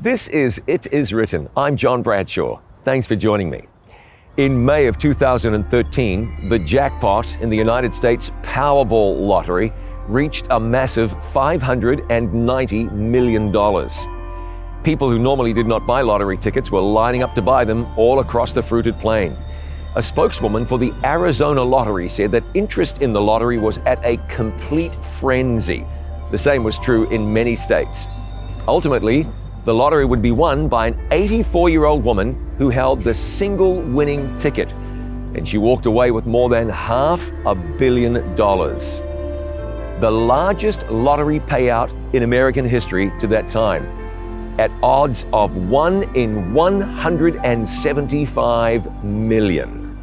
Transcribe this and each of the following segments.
This is It Is Written. I'm John Bradshaw. Thanks for joining me. In May of 2013, the jackpot in the United States Powerball lottery reached a massive $590 million. People who normally did not buy lottery tickets were lining up to buy them all across the fruited plain. A spokeswoman for the Arizona Lottery said that interest in the lottery was at a complete frenzy. The same was true in many states. Ultimately, the lottery would be won by an 84-year-old woman who held the single winning ticket, and she walked away with more than $500 million. The largest lottery payout in American history to that time, at odds of 1 in 175 million.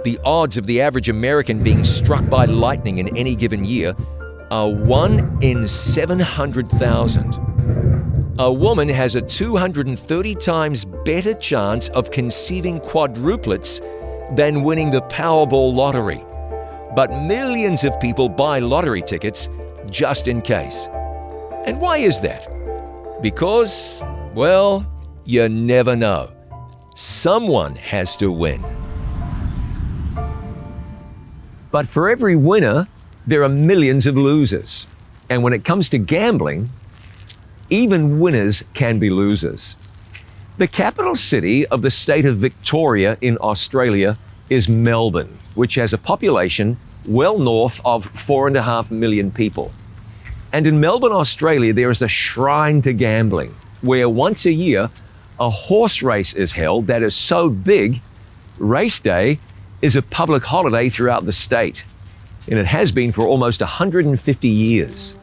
The odds of the average American being struck by lightning in any given year are 1 in 700,000. A woman has a 230 times better chance of conceiving quadruplets than winning the Powerball lottery. But millions of people buy lottery tickets just in case. And why is that? Because, well, you never know. Someone has to win. But for every winner, there are millions of losers. And when it comes to gambling, even winners can be losers. The capital city of the state of Victoria in Australia is Melbourne, which has a population well north of 4.5 million people. And in Melbourne, Australia, there is a shrine to gambling, where once a year, a horse race is held that is so big, race day is a public holiday throughout the state. And it has been for almost 150 years.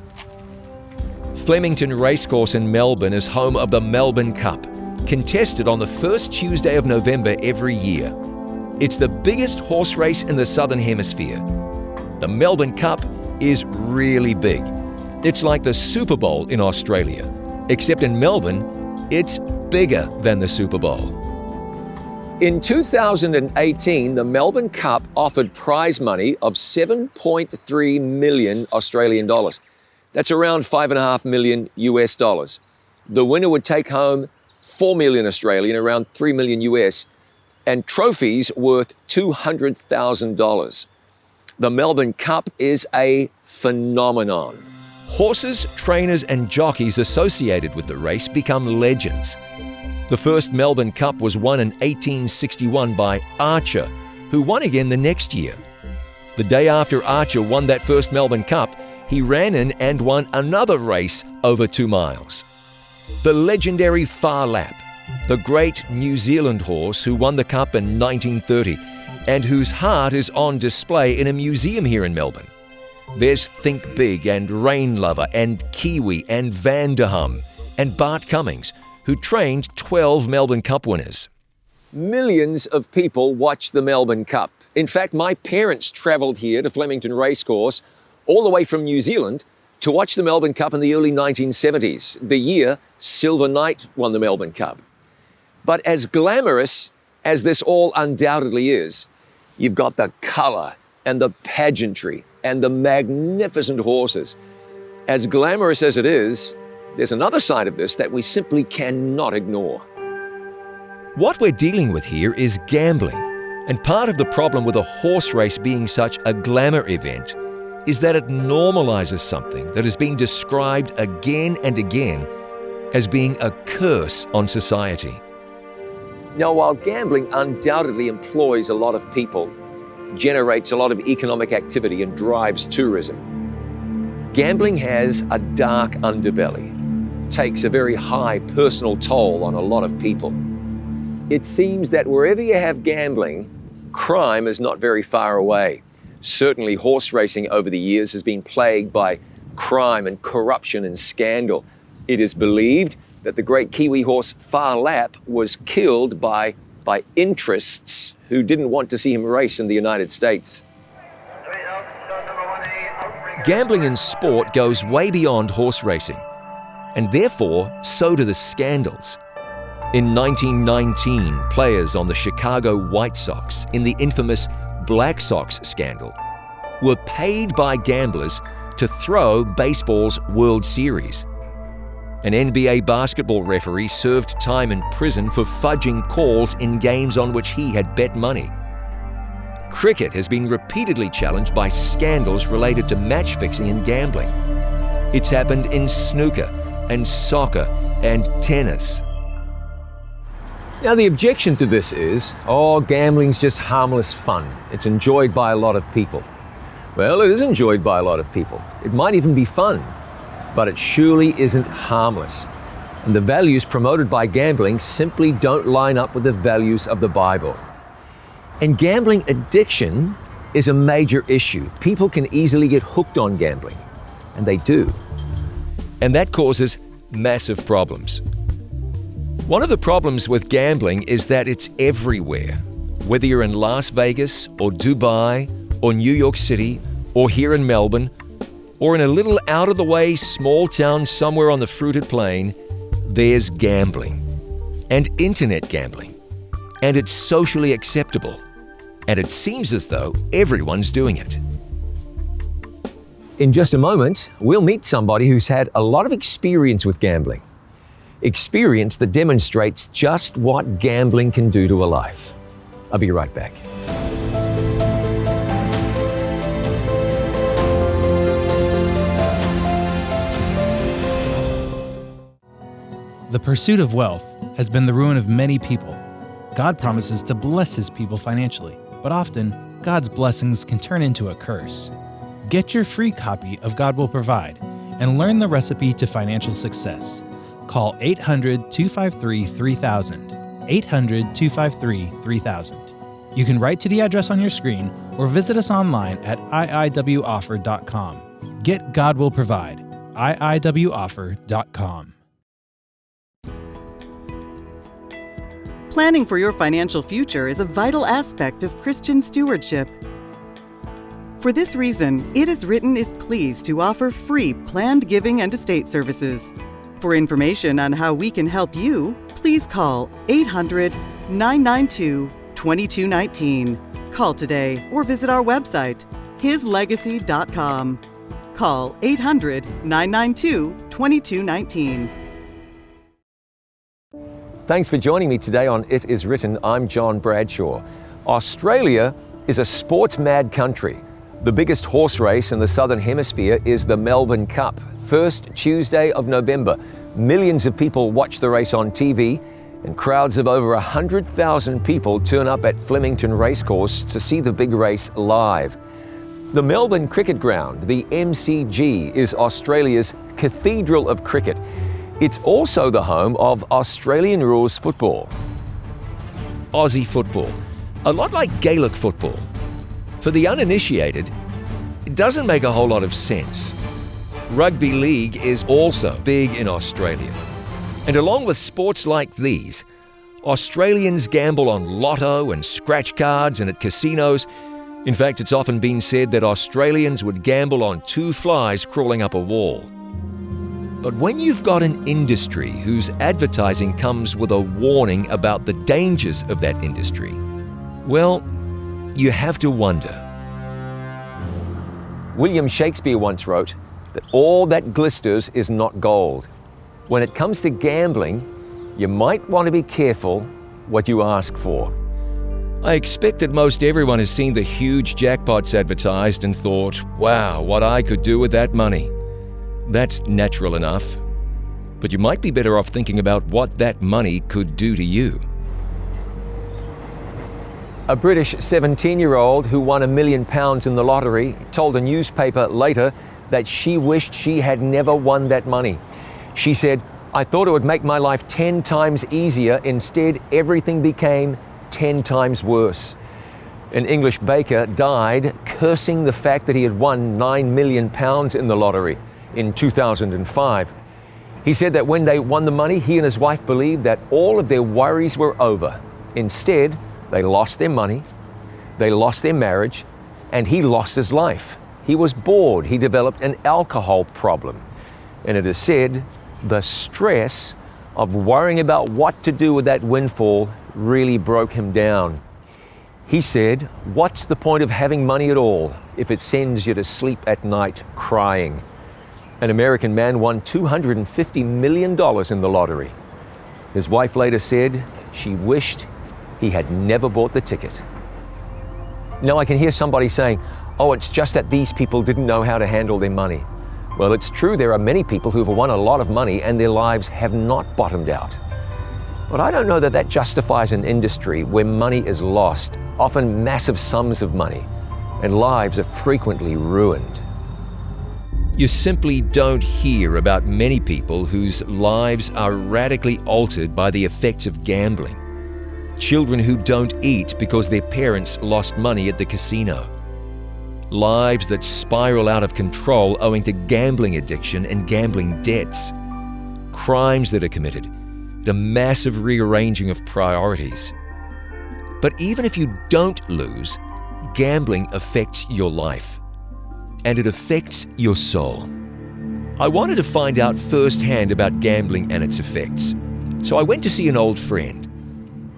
Flemington Racecourse in Melbourne is home of the Melbourne Cup, contested on the first Tuesday of November every year. It's the biggest horse race in the Southern Hemisphere. The Melbourne Cup is really big. It's like the Super Bowl in Australia, except in Melbourne, it's bigger than the Super Bowl. In 2018, the Melbourne Cup offered prize money of 7.3 million Australian dollars. That's around $5.5 million US dollars. The winner would take home 4 million Australian, around 3 million US, and trophies worth $200,000. The Melbourne Cup is a phenomenon. Horses, trainers, and jockeys associated with the race become legends. The first Melbourne Cup was won in 1861 by Archer, who won again the next year. The day after Archer won that first Melbourne Cup, he ran in and won another race over 2 miles. The legendary Far Lap, the great New Zealand horse who won the Cup in 1930 and whose heart is on display in a museum here in Melbourne. There's Think Big and Rain Lover and Kiwi and Van der Hum and Bart Cummings, who trained 12 Melbourne Cup winners. Millions of people watch the Melbourne Cup. In fact, my parents travelled here to Flemington Racecourse all the way from New Zealand to watch the Melbourne Cup in the early 1970s, the year Silver Knight won the Melbourne Cup. But as glamorous as this all undoubtedly is, you've got the colour and the pageantry and the magnificent horses. As glamorous as it is, there's another side of this that we simply cannot ignore. What we're dealing with here is gambling, and part of the problem with a horse race being such a glamour event is that it normalizes something that has been described again and again as being a curse on society. Now, while gambling undoubtedly employs a lot of people, generates a lot of economic activity and drives tourism, gambling has a dark underbelly, takes a very high personal toll on a lot of people. It seems that wherever you have gambling, crime is not very far away. Certainly, horse racing over the years has been plagued by crime and corruption and scandal. It is believed that the great Kiwi horse Far Lap was killed by interests who didn't want to see him race in the United States. Gambling in sport goes way beyond horse racing, and therefore, so do the scandals. In 1919, players on the Chicago White Sox in the infamous Black Sox scandal were paid by gamblers to throw baseball's World Series. An NBA basketball referee served time in prison for fudging calls in games on which he had bet money. Cricket has been repeatedly challenged by scandals related to match fixing and gambling. It's happened in snooker and soccer and tennis. Now, the objection to this is, gambling's just harmless fun. It's enjoyed by a lot of people. Well, it is enjoyed by a lot of people. It might even be fun, but it surely isn't harmless. And the values promoted by gambling simply don't line up with the values of the Bible. And gambling addiction is a major issue. People can easily get hooked on gambling, and they do. And that causes massive problems. One of the problems with gambling is that it's everywhere. Whether you're in Las Vegas or Dubai or New York City or here in Melbourne or in a little out-of-the-way small town somewhere on the fruited plain, there's gambling. And internet gambling. And it's socially acceptable. And it seems as though everyone's doing it. In just a moment, we'll meet somebody who's had a lot of experience with gambling. Experience that demonstrates just what gambling can do to a life. I'll be right back. The pursuit of wealth has been the ruin of many people. God promises to bless His people financially, but often God's blessings can turn into a curse. Get your free copy of God Will Provide and learn the recipe to financial success. Call 800-253-3000, 800-253-3000. You can write to the address on your screen or visit us online at iiwoffer.com. Get God Will Provide, iiwoffer.com. Planning for your financial future is a vital aspect of Christian stewardship. For this reason, It Is Written is pleased to offer free planned giving and estate services. For information on how we can help you, please call 800-992-2219. Call today or visit our website, hislegacy.com. Call 800-992-2219. Thanks for joining me today on It Is Written. I'm John Bradshaw. Australia is a sports-mad country. The biggest horse race in the Southern Hemisphere is the Melbourne Cup, first Tuesday of November. Millions of people watch the race on TV, and crowds of over 100,000 people turn up at Flemington Racecourse to see the big race live. The Melbourne Cricket Ground, the MCG, is Australia's cathedral of cricket. It's also the home of Australian rules football. Aussie football, a lot like Gaelic football. For the uninitiated, it doesn't make a whole lot of sense. Rugby league is also big in Australia. And along with sports like these, Australians gamble on lotto and scratch cards and at casinos. In fact, it's often been said that Australians would gamble on 2 flies crawling up a wall. But when you've got an industry whose advertising comes with a warning about the dangers of that industry, well, you have to wonder. William Shakespeare once wrote that all that glisters is not gold. When it comes to gambling, you might want to be careful what you ask for. I expect that most everyone has seen the huge jackpots advertised and thought, wow, what I could do with that money. That's natural enough. But you might be better off thinking about what that money could do to you. A British 17-year-old who won £1 million in the lottery told a newspaper later that she wished she had never won that money. She said, "I thought it would make my life 10 times easier. Instead, everything became 10 times worse." An English baker died cursing the fact that he had won £9 million in the lottery in 2005. He said that when they won the money, he and his wife believed that all of their worries were over. Instead, they lost their money, they lost their marriage, and he lost his life. He was bored. He developed an alcohol problem. And it is said the stress of worrying about what to do with that windfall really broke him down. He said, "What's the point of having money at all if it sends you to sleep at night crying?" An American man won $250 million in the lottery. His wife later said she wished he had never bought the ticket. Now I can hear somebody saying, oh, it's just that these people didn't know how to handle their money. Well, it's true there are many people who've won a lot of money and their lives have not bottomed out. But I don't know that that justifies an industry where money is lost, often massive sums of money, and lives are frequently ruined. You simply don't hear about many people whose lives are radically altered by the effects of gambling. Children who don't eat because their parents lost money at the casino. Lives that spiral out of control owing to gambling addiction and gambling debts. Crimes that are committed. A massive rearranging of priorities. But even if you don't lose, gambling affects your life. And it affects your soul. I wanted to find out firsthand about gambling and its effects. So I went to see an old friend.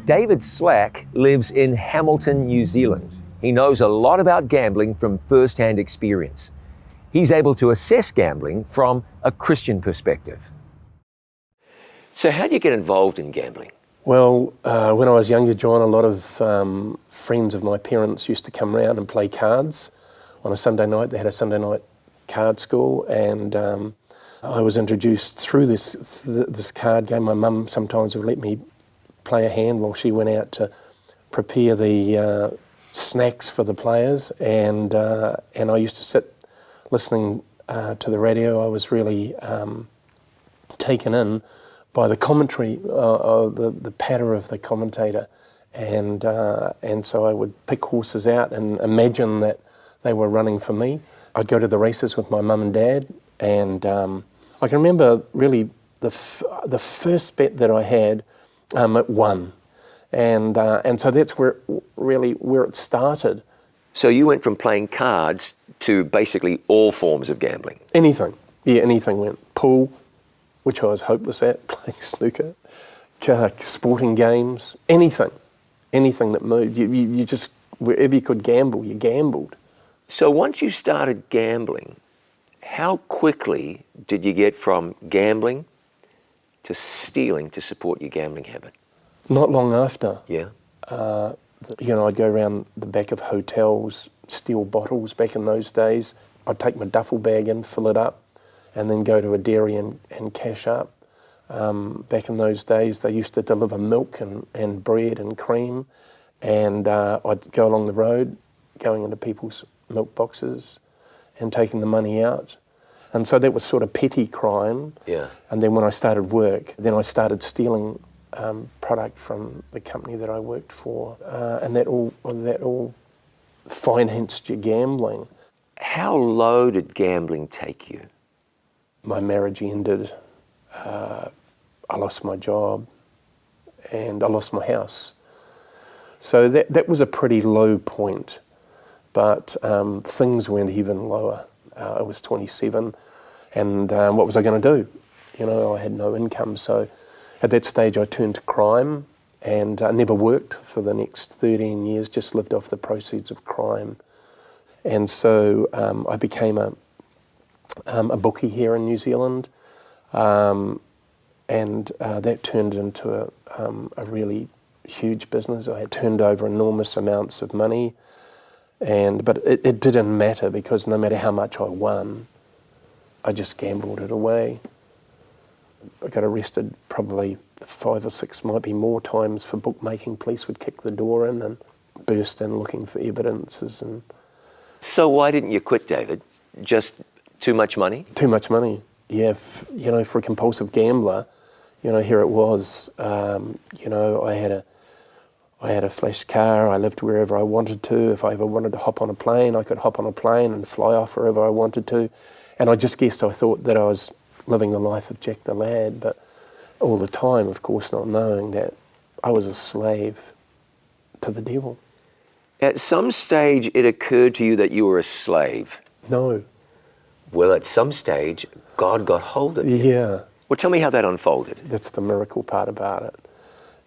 David Slack lives in Hamilton, New Zealand. He knows a lot about gambling from first-hand experience. He's able to assess gambling from a Christian perspective. So how do you get involved in gambling? Well, when I was younger, John, a lot of friends of my parents used to come around and play cards on a Sunday night. They had a Sunday night card school, and I was introduced through this card game. My mum sometimes would let me play a hand while she went out to prepare the snacks for the players, and I used to sit listening to the radio. I was really taken in by the commentary, the patter of the commentator, and so I would pick horses out and imagine that they were running for me. I'd go to the races with my mum and dad, and I can remember really the first bet that I had, it won, and so that's where it started. So you went from playing cards to basically all forms of gambling? Anything went. Pool, which I was hopeless at, playing snooker, sporting games, anything that moved. You just, wherever you could gamble, you gambled. So once you started gambling, how quickly did you get from gambling to stealing to support your gambling habit? Not long after. Yeah. I'd go around the back of hotels, steal bottles back in those days. I'd take my duffel bag in, fill it up, and then go to a dairy and cash up. Back in those days, they used to deliver milk and bread and cream, and I'd go along the road, going into people's milk boxes and taking the money out. And so that was sort of petty crime. Yeah. And then when I started work, then I started stealing product from the company that I worked for, and that all financed your gambling. How low did gambling take you? My marriage ended, I lost my job, and I lost my house. So that was a pretty low point, but things went even lower. I was 27, and what was I going to do? I had no income, so at that stage I turned to crime, and I never worked for the next 13 years, just lived off the proceeds of crime. And so I became a bookie here in New Zealand, and that turned into a really huge business. I had turned over enormous amounts of money, but it didn't matter, because no matter how much I won, I just gambled it away. I got arrested probably 5 or 6, might be more times, for bookmaking. Police would kick the door in and burst in looking for evidences. And so why didn't you quit, David? Just too much money? Too much money, yeah. For a compulsive gambler, here it was. I had a flash car. I lived wherever I wanted to. If I ever wanted to hop on a plane, I could hop on a plane and fly off wherever I wanted to. And I thought that I was living the life of Jack the Lad, but all the time, of course, not knowing that I was a slave to the devil. At some stage, it occurred to you that you were a slave. No. Well, at some stage, God got hold of you. Yeah. Well, tell me how that unfolded. That's the miracle part about it,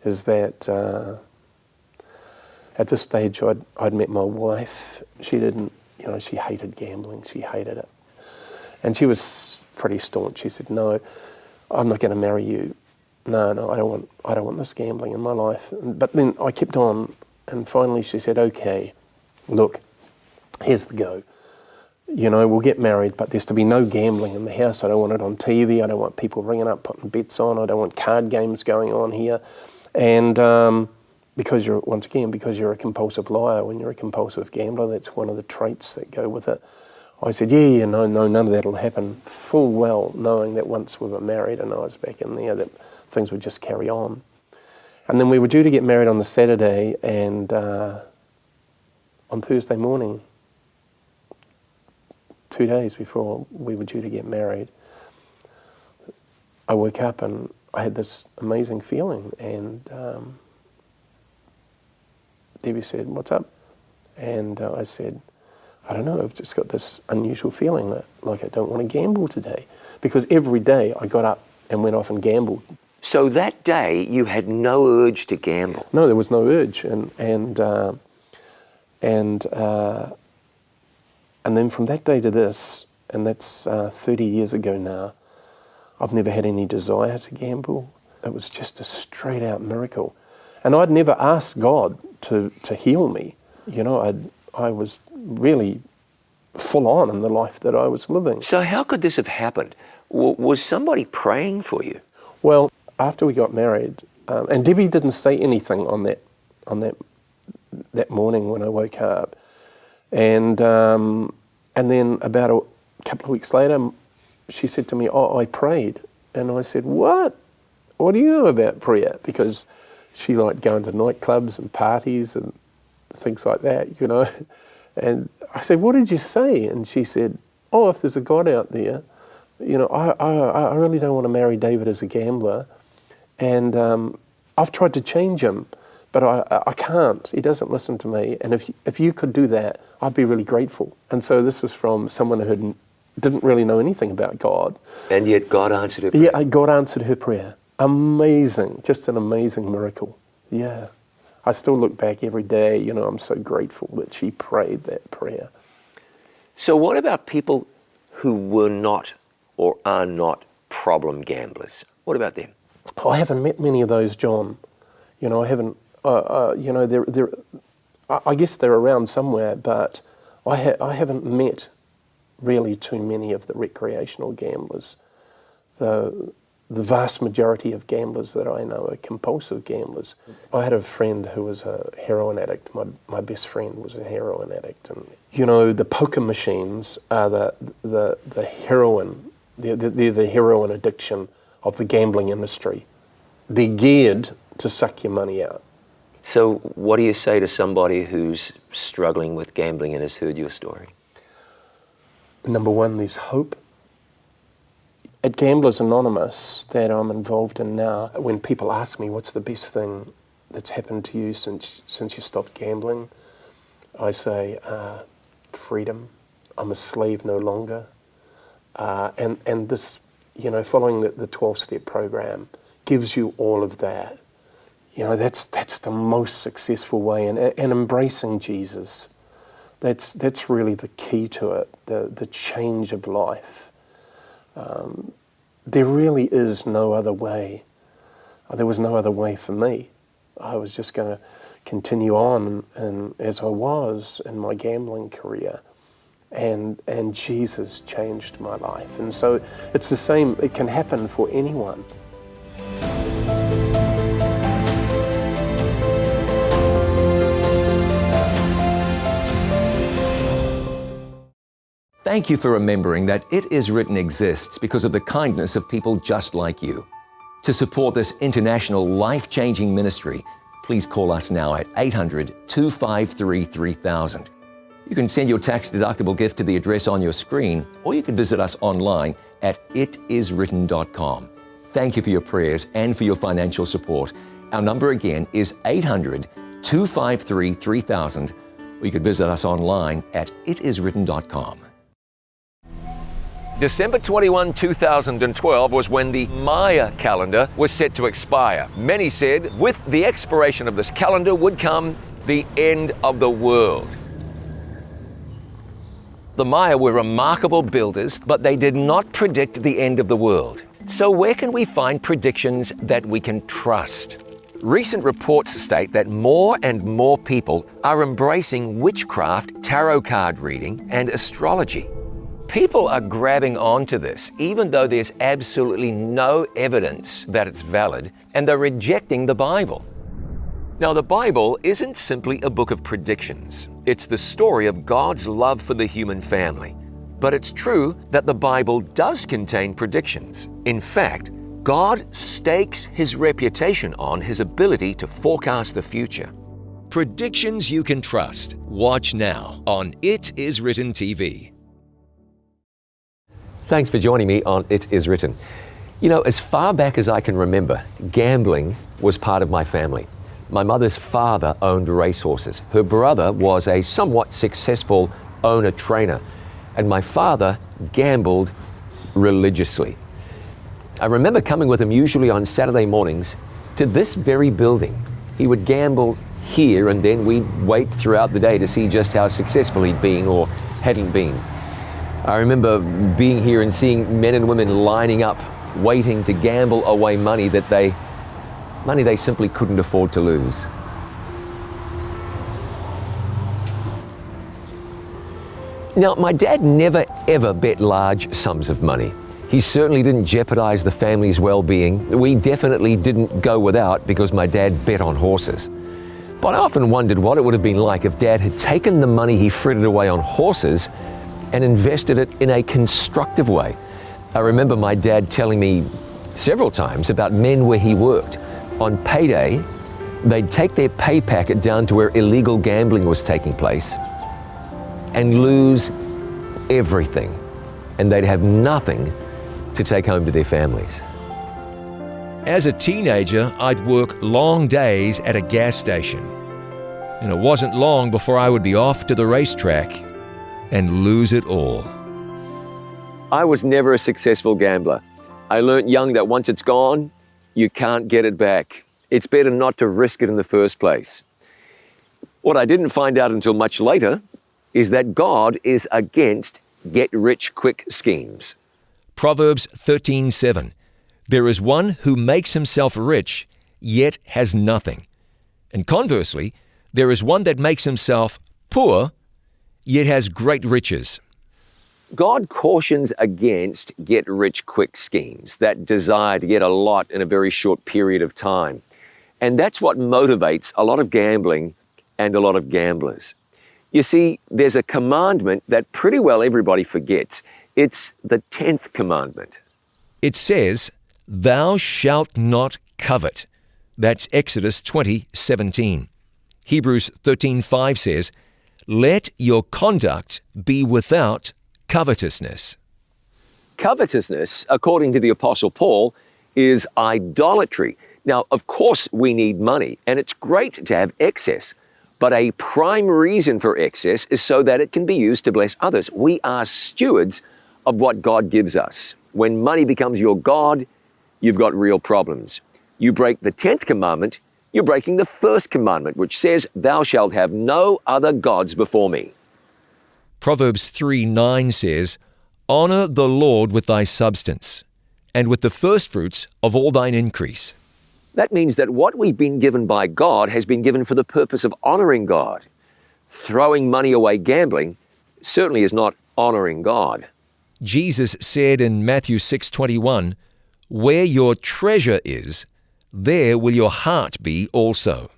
is that at this stage I'd met my wife. She didn't, she hated gambling. She hated it. And she was pretty staunch. She said, no, I'm not going to marry you. No, I don't want this gambling in my life. But then I kept on, and finally she said, okay, look, here's the go. We'll get married, but there's to be no gambling in the house. I don't want it on TV. I don't want people ringing up, putting bets on. I don't want card games going on here. And because you're a compulsive liar, when you're a compulsive gambler, that's one of the traits that go with it. I said, no, none of that will happen, full well knowing that once we were married and I was back in there, that things would just carry on. And then we were due to get married on the Saturday, and on Thursday morning, 2 days before we were due to get married, I woke up and I had this amazing feeling, and Debbie said, what's up? And I said, I don't know, I've just got this unusual feeling that like I don't want to gamble today. Because every day I got up and went off and gambled. So that day you had no urge to gamble? No, there was no urge. And then from that day to this, and that's 30 years ago now, I've never had any desire to gamble. It was just a straight out miracle. And I'd never asked God to heal me. I was really full on in the life that I was living. So how could this have happened? Was somebody praying for you? Well, after we got married, and Debbie didn't say anything on that morning when I woke up. And then about a couple of weeks later, she said to me, I prayed. And I said, what? What do you know about prayer? Because she liked going to nightclubs and parties and things like that, And I said, what did you say? And she said, if there's a God out there, I really don't want to marry David as a gambler. And I've tried to change him, but I can't. He doesn't listen to me. And if you could do that, I'd be really grateful. And so this was from someone who didn't really know anything about God. And yet God answered her prayer. Yeah, God answered her prayer. Amazing, just an amazing miracle. Yeah. I still look back every day, I'm so grateful that she prayed that prayer. So what about people who were not or are not problem gamblers? What about them? I haven't met many of those, John. I haven't, I guess they're around somewhere, but I haven't met really too many of the recreational gamblers. The vast majority of gamblers that I know are compulsive gamblers. I had a friend who was a heroin addict. My best friend was a heroin addict. And, the poker machines are the heroin, they're the heroin addiction of the gambling industry. They're geared to suck your money out. So what do you say to somebody who's struggling with gambling and has heard your story? Number one, there's hope. At Gamblers Anonymous that I'm involved in now, when people ask me what's the best thing that's happened to you since you stopped gambling, I say freedom. I'm a slave no longer. And this, following the 12-step program gives you all of that. That's the most successful way, and embracing Jesus. That's really the key to it, the change of life. There really is no other way. There was no other way for me. I was just going to continue on and as I was in my gambling career. And Jesus changed my life. And so it's the same, it can happen for anyone. Thank you for remembering that It Is Written exists because of the kindness of people just like you. To support this international life-changing ministry, please call us now at 800-253-3000. You can send your tax-deductible gift to the address on your screen, or you can visit us online at itiswritten.com. Thank you for your prayers and for your financial support. Our number again is 800-253-3000, or you can visit us online at itiswritten.com. December 21, 2012 was when the Maya calendar was set to expire. Many said with the expiration of this calendar would come the end of the world. The Maya were remarkable builders, but they did not predict the end of the world. So where can we find predictions that we can trust? Recent reports state that more and more people are embracing witchcraft, tarot card reading, and astrology. People are grabbing onto this, even though there's absolutely no evidence that it's valid, and they're rejecting the Bible. Now, the Bible isn't simply a book of predictions. It's the story of God's love for the human family. But it's true that the Bible does contain predictions. In fact, God stakes His reputation on His ability to forecast the future. Predictions you can trust. Watch now on It Is Written TV. Thanks for joining me on It Is Written. You know, as far back as I can remember, gambling was part of my family. My mother's father owned racehorses. Her brother was a somewhat successful owner-trainer, and my father gambled religiously. I remember coming with him usually on Saturday mornings to this very building. He would gamble here, and then we'd wait throughout the day to see just how successful he'd been or hadn't been. I remember being here and seeing men and women lining up, waiting to gamble away money they simply couldn't afford to lose. Now, my dad never ever bet large sums of money. He certainly didn't jeopardize the family's well-being. We definitely didn't go without because my dad bet on horses. But I often wondered what it would have been like if Dad had taken the money he frittered away on horses and invested it in a constructive way. I remember my dad telling me several times about men where he worked. On payday, they'd take their pay packet down to where illegal gambling was taking place and lose everything, and they'd have nothing to take home to their families. As a teenager, I'd work long days at a gas station. And it wasn't long before I would be off to the racetrack and lose it all. I was never a successful gambler. I learned young that once it's gone, you can't get it back. It's better not to risk it in the first place. What I didn't find out until much later is that God is against get-rich-quick schemes. Proverbs 13:7. There is one who makes himself rich, yet has nothing. And conversely, there is one that makes himself poor, yet has great riches. God cautions against get-rich-quick schemes, that desire to get a lot in a very short period of time. And that's what motivates a lot of gambling and a lot of gamblers. You see, there's a commandment that pretty well everybody forgets. It's the 10th commandment. It says, "Thou shalt not covet." That's Exodus 20:17. Hebrews 13:5 says, "Let your conduct be without covetousness." Covetousness, according to the Apostle Paul, is idolatry. Now, of course, we need money, and it's great to have excess. But a prime reason for excess is so that it can be used to bless others. We are stewards of what God gives us. When money becomes your God, you've got real problems. You break the 10th commandment, you're breaking the first commandment, which says, "Thou shalt have no other gods before me." Proverbs 3:9 says, "Honor the Lord with thy substance, and with the firstfruits of all thine increase." That means that what we've been given by God has been given for the purpose of honoring God. Throwing money away gambling certainly is not honoring God. Jesus said in Matthew 6:21, "Where your treasure is, there will your heart be also."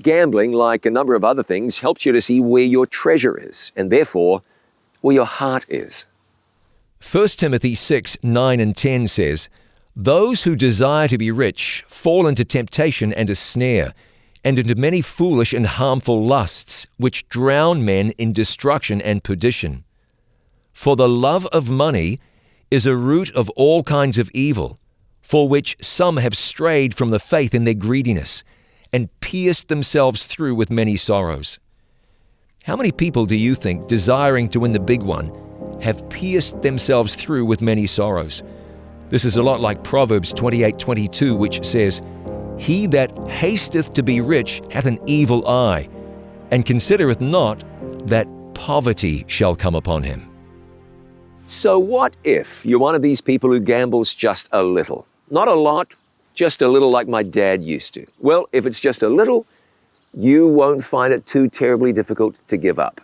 Gambling, like a number of other things, helps you to see where your treasure is, and therefore where your heart is. 1 Timothy 6:9 and 10 says, "Those who desire to be rich fall into temptation and a snare, and into many foolish and harmful lusts, which drown men in destruction and perdition. For the love of money is a root of all kinds of evil, for which some have strayed from the faith in their greediness, and pierced themselves through with many sorrows." How many people do you think, desiring to win the big one, have pierced themselves through with many sorrows? This is a lot like Proverbs 28:22, which says, "He that hasteth to be rich hath an evil eye, and considereth not that poverty shall come upon him. So what if you're one of these people who gambles just a little? Not a lot, just a little like my dad used to. Well, if it's just a little, you won't find it too terribly difficult to give up.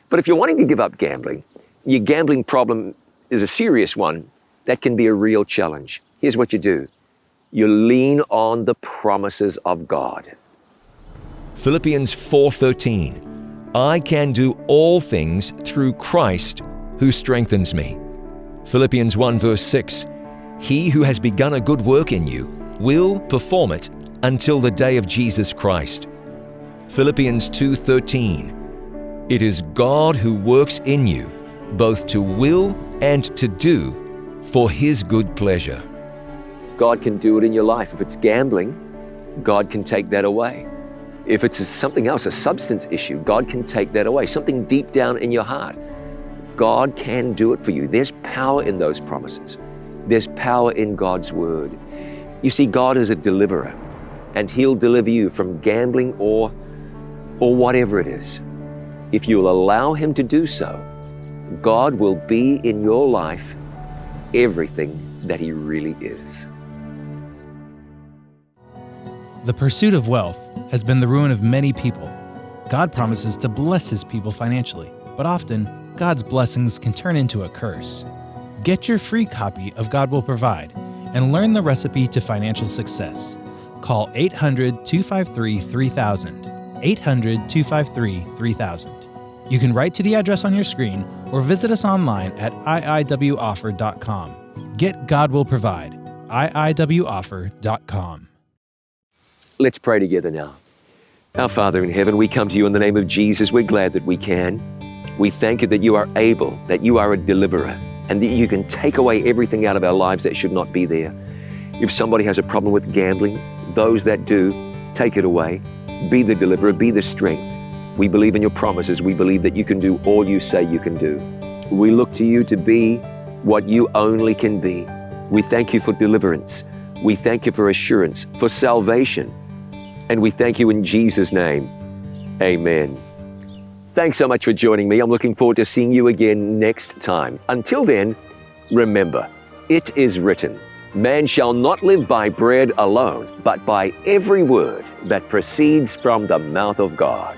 But if you're wanting to give up gambling, your gambling problem is a serious one. That can be a real challenge. Here's what you do. You lean on the promises of God. Philippians 4:13. I can do all things through Christ who strengthens me. Philippians 1 verse 6. He who has begun a good work in you will perform it until the day of Jesus Christ. Philippians 2:13. It is God who works in you, both to will and to do for His good pleasure. God can do it in your life. If it's gambling, God can take that away. If it's something else, a substance issue, God can take that away. Something deep down in your heart, God can do it for you. There's power in those promises. There's power in God's word. You see, God is a deliverer, and He'll deliver you from gambling or whatever it is. If you'll allow Him to do so, God will be in your life everything that He really is. The pursuit of wealth has been the ruin of many people. God promises to bless His people financially, but often God's blessings can turn into a curse. Get your free copy of God Will Provide and learn the recipe to financial success. Call 800-253-3000, 800-253-3000. You can write to the address on your screen or visit us online at iiwoffer.com. Get God Will Provide, iiwoffer.com. Let's pray together now. Our Father in heaven, we come to you in the name of Jesus. We're glad that we can. We thank you that you are able, that you are a deliverer, and that you can take away everything out of our lives that should not be there. If somebody has a problem with gambling, those that do, take it away. Be the deliverer, be the strength. We believe in your promises. We believe that you can do all you say you can do. We look to you to be what you only can be. We thank you for deliverance. We thank you for assurance, for salvation. And we thank you in Jesus' name. Amen. Thanks so much for joining me. I'm looking forward to seeing you again next time. Until then, remember, it is written, man shall not live by bread alone, but by every word that proceeds from the mouth of God.